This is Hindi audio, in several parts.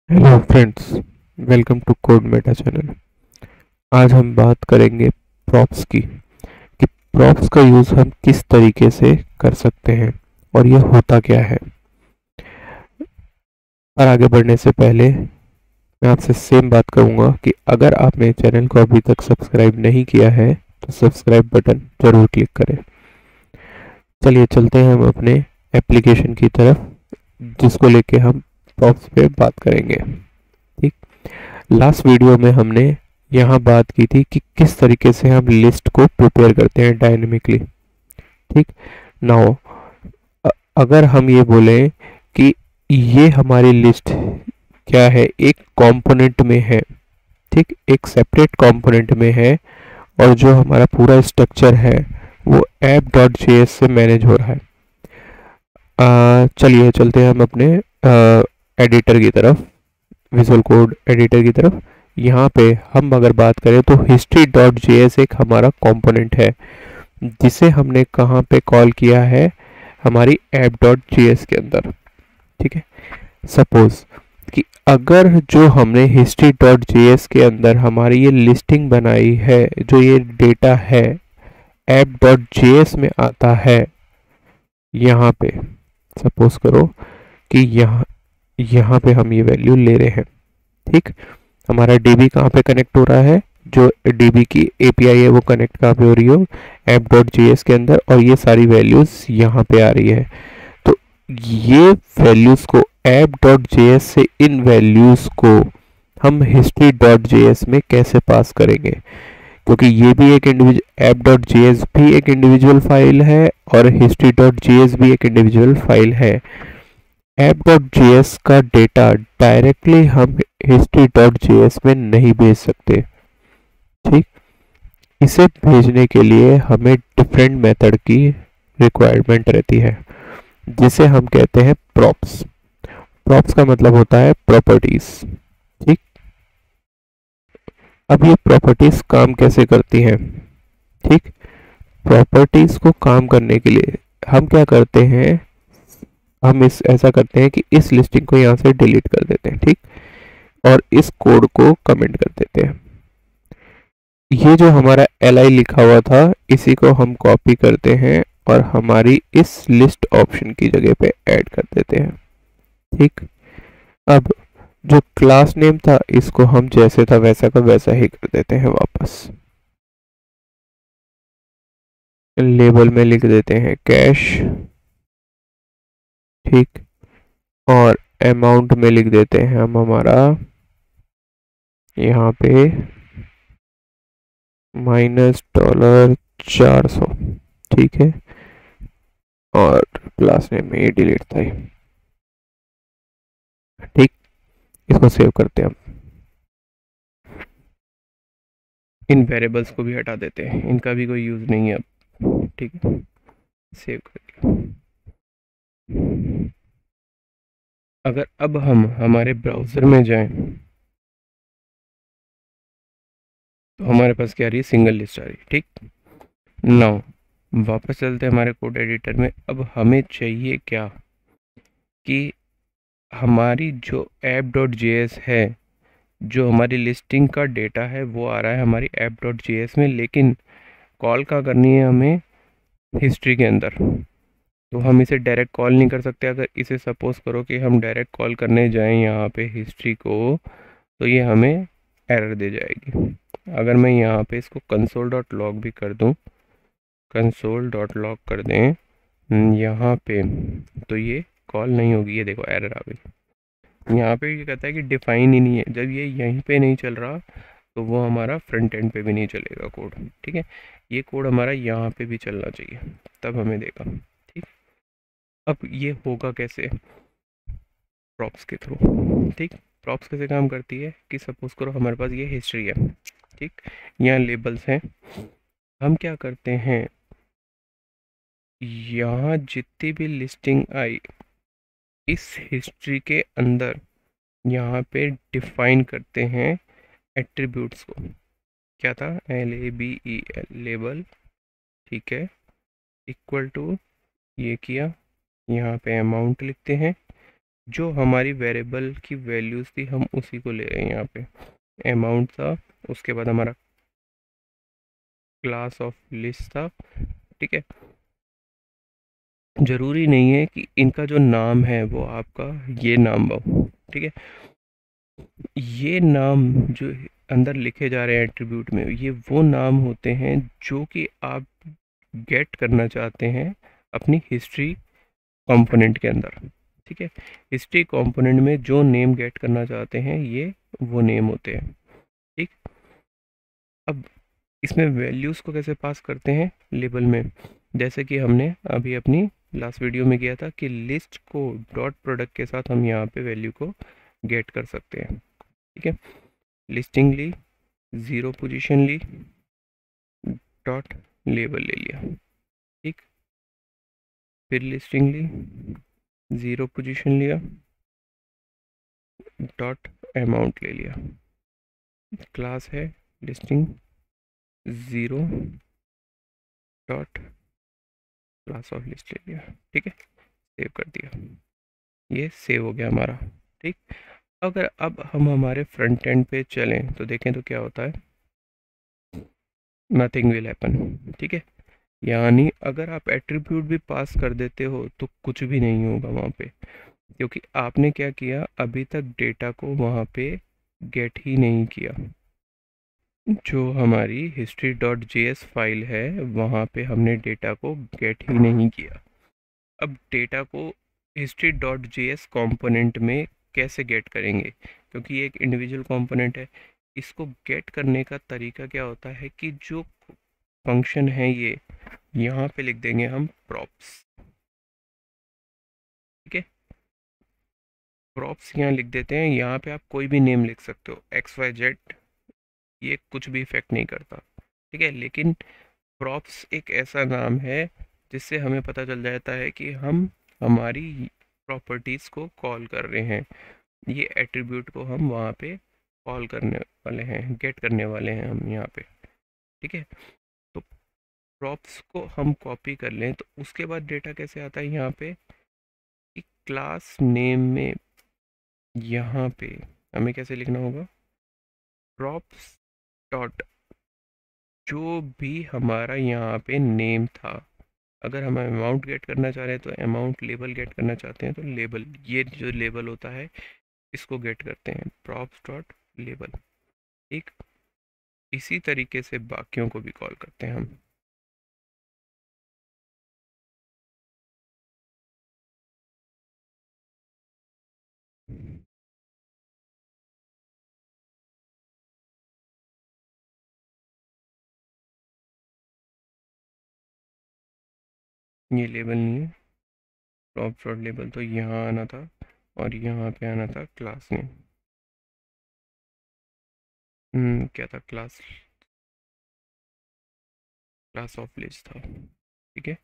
Hello friends, welcome to code meta channel. आज हम बात करेंगे प्रॉप्स की कि प्रॉप्स का यूज़ हम किस तरीके से कर सकते हैं और ये होता क्या है। और आगे बढ़ने से पहले मैं आपसे सेम बात करूंगा कि अगर आप मेरे चैनल को अभी तक सब्सक्राइब नहीं किया है तो सब्सक्राइब बटन ज़रूर क्लिक करें। चलिए चलते हैं हम अपने एप्लीकेशन की तरफ, जिसको लेके हम प्रॉप्स पे बात करेंगे। ठीक, लास्ट वीडियो में हमने यहाँ बात की थी कि किस तरीके से हम लिस्ट को प्रिपेयर करते हैं डायनेमिकली। ठीक, नाउ अगर हम ये बोलें कि ये हमारी लिस्ट क्या है, एक कंपोनेंट में है। ठीक, एक सेपरेट कंपोनेंट में है और जो हमारा पूरा स्ट्रक्चर है वो app.js से मैनेज हो रहा है। चलिए चलते हैं हम अपने एडिटर की तरफ, विजुअल कोड एडिटर की तरफ। यहाँ पे हम अगर बात करें तो history.js एक हमारा कंपोनेंट है जिसे हमने कहाँ पे कॉल किया है, हमारी app.js के अंदर। ठीक है, सपोज कि अगर जो हमने history.js के अंदर हमारी ये लिस्टिंग बनाई है, जो ये डेटा है app.js में आता है, यहाँ पे सपोज करो कि यहाँ यहाँ पे हम ये वैल्यू ले रहे हैं। ठीक, हमारा डीबी कहाँ पे कनेक्ट हो रहा है, जो डीबी की एपीआई है वो कनेक्ट कहाँ पे हो रही हो, app.js के अंदर, और ये सारी वैल्यूज़ यहाँ पे आ रही है। तो ये वैल्यूज़ को app.js से इन वैल्यूज़ को हम history.js में कैसे पास करेंगे, क्योंकि ये भी एक इंडिविजुअल app.js भी एक इंडिविजुअल फाइल है और history.js भी एक इंडिविजुअल फाइल है। app.js का डेटा डायरेक्टली हम history.js में नहीं भेज सकते। ठीक, इसे भेजने के लिए हमें डिफरेंट मेथड की रिक्वायरमेंट रहती है, जिसे हम कहते हैं प्रॉप्स। प्रॉप्स का मतलब होता है प्रॉपर्टीज। ठीक, अब ये प्रॉपर्टीज काम कैसे करती हैं। ठीक, प्रॉपर्टीज को काम करने के लिए हम क्या करते हैं, हम इस ऐसा करते हैं कि इस लिस्टिंग को यहाँ से डिलीट कर देते हैं। ठीक, और इस कोड को कमेंट कर देते हैं। ये जो हमारा li लिखा हुआ था इसी को हम कॉपी करते हैं और हमारी इस लिस्ट ऑप्शन की जगह पे ऐड कर देते हैं। ठीक, अब जो क्लास नेम था इसको हम जैसे था वैसा का वैसा ही कर देते हैं वापस। लेबल में लिख देते हैं कैश। ठीक, और अमाउंट में लिख देते हैं हम हमारा यहाँ पे -$400। ठीक है, और क्लास नेम में ये डिलीट था। ठीक, इसको सेव करते हैं हम। इन वेरिएबल्स को भी हटा देते हैं, इनका भी कोई यूज़ नहीं है अब। ठीक है, सेव कर दिया। अगर अब हम हमारे ब्राउज़र में जाएं तो हमारे पास क्या आ रही है, सिंगल लिस्ट आ रही है। ठीक, नाउ वापस चलते हैं हमारे कोड एडिटर में। अब हमें चाहिए क्या कि हमारी जो app.js है, जो हमारी लिस्टिंग का डेटा है वो आ रहा है हमारी app.js में, लेकिन कॉल का करनी है हमें हिस्ट्री के अंदर। तो हम इसे डायरेक्ट कॉल नहीं कर सकते। अगर इसे सपोज करो कि हम डायरेक्ट कॉल करने जाएं यहाँ पे हिस्ट्री को, तो ये हमें एरर दे जाएगी। अगर मैं यहाँ पे इसको console.log भी कर दूँ, console.log कर दें यहाँ पे, तो ये कॉल नहीं होगी। ये देखो एरर आ गई। यहाँ पे ये कहता है कि डिफाइन ही नहीं है। जब ये यहीं पे नहीं चल रहा तो वो हमारा फ्रंट एंड पे भी नहीं चलेगा कोड। ठीक है, ये कोड हमारा यहाँ पे भी चलना चाहिए, तब हमें देगा। ठीक, अब ये होगा कैसे, प्रॉप्स के थ्रू। ठीक, प्रॉप्स कैसे काम करती है कि सपोज करो हमारे पास ये हिस्ट्री है। ठीक, यहाँ लेबल्स हैं। हम क्या करते हैं, यहाँ जितनी भी लिस्टिंग आई इस हिस्ट्री के अंदर यहाँ पे डिफाइन करते हैं एट्रीब्यूट्स को। क्या था, LABEL, लेबल। ठीक है, इक्वल टू, ये किया, यहाँ पे अमाउंट लिखते हैं, जो हमारी वेरिएबल की वैल्यूज थी हम उसी को ले रहे हैं। यहाँ पे अमाउंट था, उसके बाद हमारा क्लास ऑफ लिस्ट था। ठीक है, जरूरी नहीं है कि इनका जो नाम है वो आपका ये नाम हो। ठीक है, ये नाम जो अंदर लिखे जा रहे हैं एट्रीब्यूट में, ये वो नाम होते हैं जो कि आप गेट करना चाहते हैं अपनी हिस्ट्री कंपोनेंट के अंदर। ठीक है, हिस्ट्री कंपोनेंट में जो नेम गेट करना चाहते हैं ये वो नेम होते हैं। ठीक, अब इसमें वैल्यूज़ को कैसे पास करते हैं लेबल में, जैसे कि हमने अभी अपनी लास्ट वीडियो में किया था कि लिस्ट को डॉट प्रोडक्ट के साथ हम यहाँ पे वैल्यू को गेट कर सकते हैं। ठीक है, लिस्टिंग ली, ज़ीरो पोजीशन ली, डॉट लेबल ले लिया। ठीक, फिर लिस्टिंग ली, ज़ीरो पोजीशन लिया, डॉट अमाउंट ले लिया। क्लास है listing, zero dot class of list ले लिया। ठीक है, सेव कर दिया, ये सेव हो गया हमारा। ठीक, अगर अब हम हमारे फ्रंट एंड पे चलें तो देखें तो क्या होता है, नथिंग विल हैपन। ठीक है, यानी अगर आप एट्रीब्यूट भी पास कर देते हो तो कुछ भी नहीं होगा वहाँ पे, क्योंकि आपने क्या किया, अभी तक डेटा को वहाँ पे गेट ही नहीं किया। जो हमारी history.js फाइल है वहाँ पे हमने डेटा को गेट ही नहीं किया। अब डेटा को history.js कंपोनेंट में कैसे गेट करेंगे, क्योंकि ये एक इंडिविजुअल कंपोनेंट है। इसको गेट करने का तरीका क्या होता है कि जो फंक्शन है ये यहाँ पे लिख देंगे हम प्रॉप्स। ठीक है, प्रॉप्स यहाँ लिख देते हैं, यहाँ पे आप कोई भी नेम लिख सकते हो, XYZ, ये कुछ भी इफेक्ट नहीं करता। ठीक है, लेकिन प्रॉप्स एक ऐसा नाम है जिससे हमें पता चल जाता है कि हम हमारी प्रॉपर्टीज़ को कॉल कर रहे हैं, ये एट्रीब्यूट को हम वहाँ पे कॉल करने वाले हैं, गेट करने वाले हैं हम यहाँ पे। ठीक है, तो प्रॉप्स को हम कॉपी कर लें तो उसके बाद डेटा कैसे आता है यहाँ पे, कि क्लास नेम में यहाँ पे हमें कैसे लिखना होगा, प्रॉप्स डॉट जो भी हमारा यहाँ पे नेम था। अगर हम अमाउंट गेट करना चाह रहे हैं तो अमाउंट, लेबल गेट करना चाहते हैं तो लेबल, ये जो लेबल होता है इसको गेट करते हैं, प्रॉप्स डॉट लेबल। ठीक, इसी तरीके से बाकियों को भी कॉल करते हैं हम। ये लेबल नहीं है, प्रॉप्स डॉट लेबल तो यहाँ आना था और यहाँ पे आना था क्लास नेम। क्या था, क्लास क्लास ऑफ लिस्ट था। ठीक है,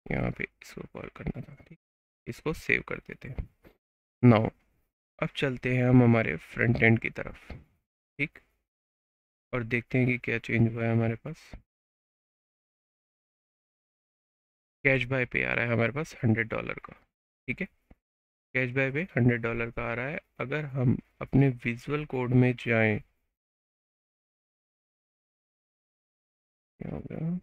यहाँ पे इसको कॉल करना था। ठीक, इसको सेव कर देते हैं। नाउ अब चलते हैं हम हमारे फ्रंट एंड की तरफ। ठीक, और देखते हैं कि क्या चेंज हुआ है हमारे पास। कैश बाय पे आ रहा है हमारे पास $100 का। ठीक है, कैश बाय पे $100 का आ रहा है। अगर हम अपने विजुअल कोड में जाएं, क्या हो गया,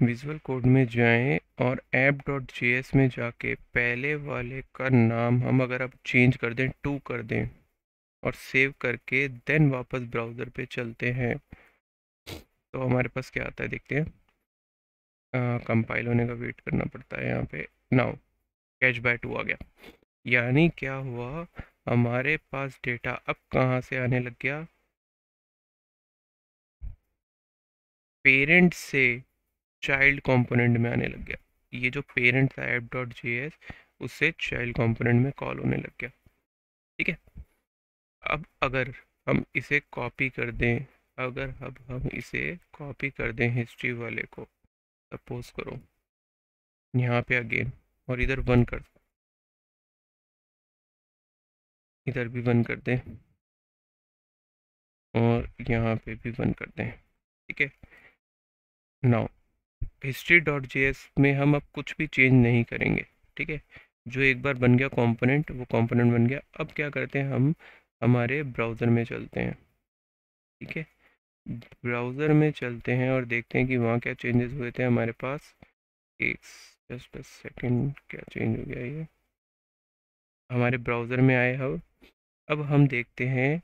विजुअल कोड में जाएं और app.js में जाके पहले वाले का नाम हम अगर अब चेंज कर दें, टू कर दें और सेव करके देन वापस ब्राउज़र पे चलते हैं तो हमारे पास क्या आता है देखते हैं। कंपाइल होने का वेट करना पड़ता है यहाँ पे। नाउ कैच बाय टू आ गया, यानी क्या हुआ, हमारे पास डेटा अब कहाँ से आने लग गया, पेरेंट से चाइल्ड कंपोनेंट में आने लग गया। ये जो पेरेंट था app.js उससे चाइल्ड कंपोनेंट में कॉल होने लग गया। ठीक है, अब अगर हम इसे कॉपी कर दें, अगर अब हम इसे कॉपी कर दें हिस्ट्री वाले को, सपोज करो यहाँ पे अगेन, और इधर वन कर, इधर भी वन कर दें और यहाँ पे भी वन कर दें। ठीक है, नाउ history.js में हम अब कुछ भी चेंज नहीं करेंगे। ठीक है, जो एक बार बन गया कंपोनेंट, वो कंपोनेंट बन गया। अब क्या करते हैं, हम हमारे ब्राउज़र में चलते हैं। ठीक है, ब्राउज़र में चलते हैं और देखते हैं कि वहाँ क्या चेंजेस हुए थे हमारे पास। एक जस्ट अ सेकेंड, क्या चेंज हो गया ये। हमारे ब्राउज़र में आए हम। अब हम देखते हैं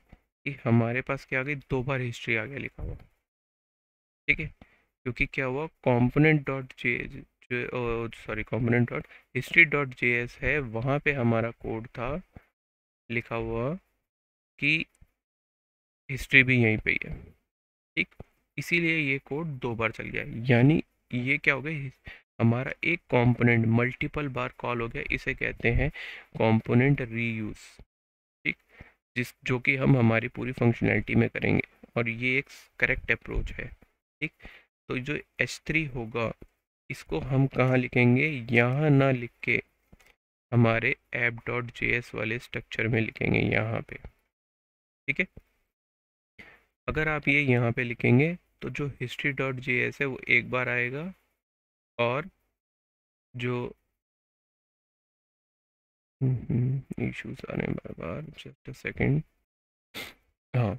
कि हमारे पास क्या आ गई, 2 बार हिस्ट्री आ गया लिखा हुआ। ठीक है, क्योंकि क्या हुआ, component dot J sorry component dot history dot J S है, वहाँ पे हमारा कोड था लिखा हुआ कि हिस्ट्री भी यहीं पे ही है। ठीक, इसीलिए ये कोड 2 बार चल गया, यानी ये क्या हो गया, हमारा एक कंपोनेंट मल्टीपल बार कॉल हो गया। इसे कहते हैं कंपोनेंट रीयूज। ठीक, जिस जो कि हम हमारी पूरी फंक्शनैलिटी में करेंगे, और ये एक करेक्ट अप्रोच है। ठीक, तो जो H3 होगा, इसको हम कहाँ लिखेंगे, यहाँ ना लिख के हमारे app.js वाले स्ट्रक्चर में लिखेंगे, यहाँ पे। ठीक है, अगर आप ये यहाँ पे लिखेंगे तो जो history.js है वो एक बार आएगा, और जो इश्यूज आ रहे हैं बार बार, जस्ट अ सेकेंड। हाँ,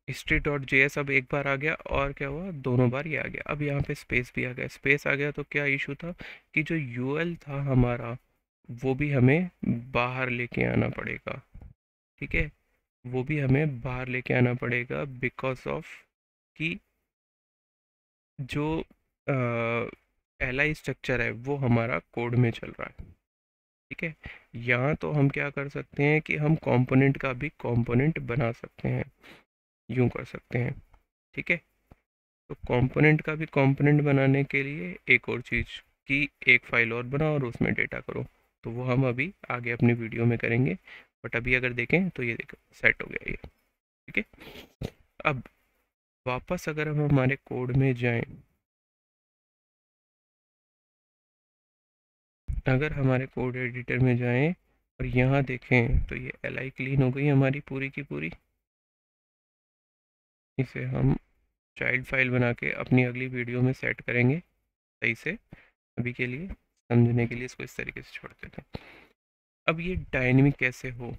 history.js अब एक बार आ गया, और क्या हुआ, दोनों बार ये आ गया। अब यहाँ पे स्पेस भी आ गया। स्पेस आ गया तो क्या इशू था कि जो यूएल था हमारा, वो भी हमें बाहर लेके आना पड़ेगा। ठीक है, वो भी हमें बाहर लेके आना पड़ेगा, बिकॉज ऑफ कि जो एल आई स्ट्रक्चर है वो हमारा कोड में चल रहा है। ठीक है, यहाँ तो हम क्या कर सकते हैं कि हम कंपोनेंट का भी कंपोनेंट बना सकते हैं, यूँ कर सकते हैं। ठीक है, तो कंपोनेंट का भी कंपोनेंट बनाने के लिए एक और चीज़ कि एक फाइल और बनाओ और उसमें डेटा करो, तो वो हम अभी आगे अपनी वीडियो में करेंगे। बट अभी अगर देखें तो ये देखो सेट हो गया ये। ठीक है, अब वापस अगर हम हमारे कोड में जाएं, अगर हमारे कोड एडिटर में जाएं और यहाँ देखें तो ये एल क्लीन हो गई हमारी पूरी की पूरी। इसे हम चाइल्ड फाइल बना के अपनी अगली वीडियो में सेट करेंगे सही से। अभी के लिए समझने के लिए इसको इस तरीके से छोड़ देते हैं। अब ये डायनेमिक कैसे हो,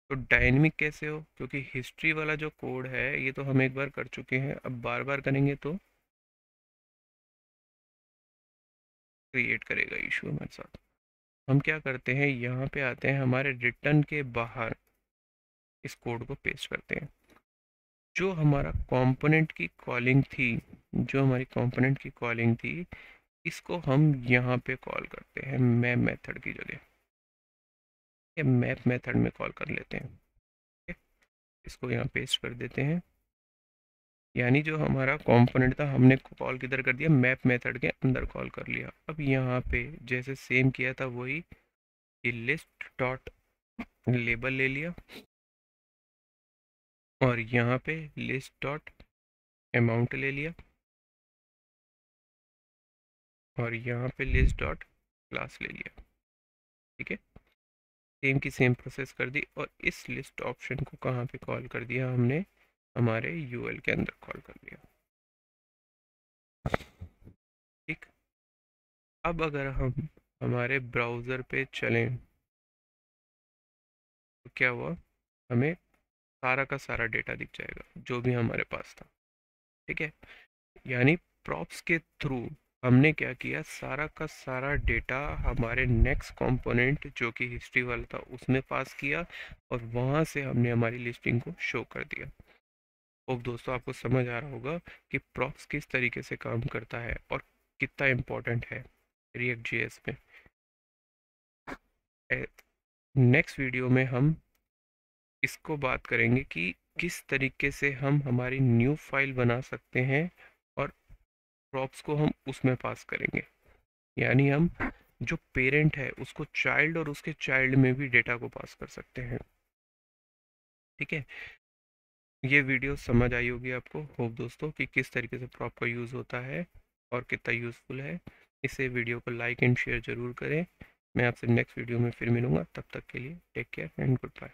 तो डायनेमिक कैसे हो, क्योंकि हिस्ट्री वाला जो कोड है ये तो हम एक बार कर चुके हैं, अब बार बार करेंगे तो क्रिएट करेगा इशू हमारे साथ। हम क्या करते हैं, यहाँ पे आते हैं, हमारे रिटर्न के बाहर इस कोड को पेस्ट करते हैं। जो हमारा कंपोनेंट की कॉलिंग थी, जो हमारी कंपोनेंट की कॉलिंग थी, इसको हम यहाँ पे कॉल करते हैं मैप मेथड की जगह। ये मैप मेथड में कॉल कर लेते हैं। ठीक है? इसको यहाँ पेस्ट कर देते हैं, यानी जो हमारा कंपोनेंट था हमने कॉल किधर कर दिया, मैप मेथड के अंदर कॉल कर लिया। अब यहाँ पे जैसे सेम किया था वही, ये लिस्ट डॉट लेबल ले लिया, और यहाँ पे लिस्ट डॉट अमाउंट ले लिया, और यहाँ पे लिस्ट डॉट क्लास ले लिया। ठीक है, सेम की सेम प्रोसेस कर दी, और इस लिस्ट ऑप्शन को कहाँ पे कॉल कर दिया हमने, हमारे यूएल के अंदर कॉल कर दिया। ठीक, अब अगर हम हमारे ब्राउज़र पे चलें तो क्या हुआ, हमें सारा का सारा डेटा दिख जाएगा जो भी हमारे पास था। ठीक है, यानी प्रॉप्स के थ्रू हमने क्या किया, सारा का सारा डेटा हमारे नेक्स्ट कंपोनेंट जो कि हिस्ट्री वाला था उसमें पास किया, और वहाँ से हमने हमारी लिस्टिंग को शो कर दिया। होप दोस्तों आपको समझ आ रहा होगा कि प्रॉप्स किस तरीके से काम करता है और कितना इम्पोर्टेंट है रिएक्ट जेएस में। नेक्स्ट वीडियो में हम इसको बात करेंगे कि किस तरीके से हम हमारी न्यू फाइल बना सकते हैं, और प्रॉप्स को हम उसमें पास करेंगे, यानी हम जो पेरेंट है उसको चाइल्ड और उसके चाइल्ड में भी डेटा को पास कर सकते हैं। ठीक है, ये वीडियो समझ आई होगी आपको होप दोस्तों कि किस तरीके से प्रॉप का यूज़ होता है और कितना यूज़फुल है। इसे वीडियो को लाइक एंड शेयर ज़रूर करें। मैं आपसे नेक्स्ट वीडियो में फिर मिलूँगा, तब तक के लिए take care and good bye.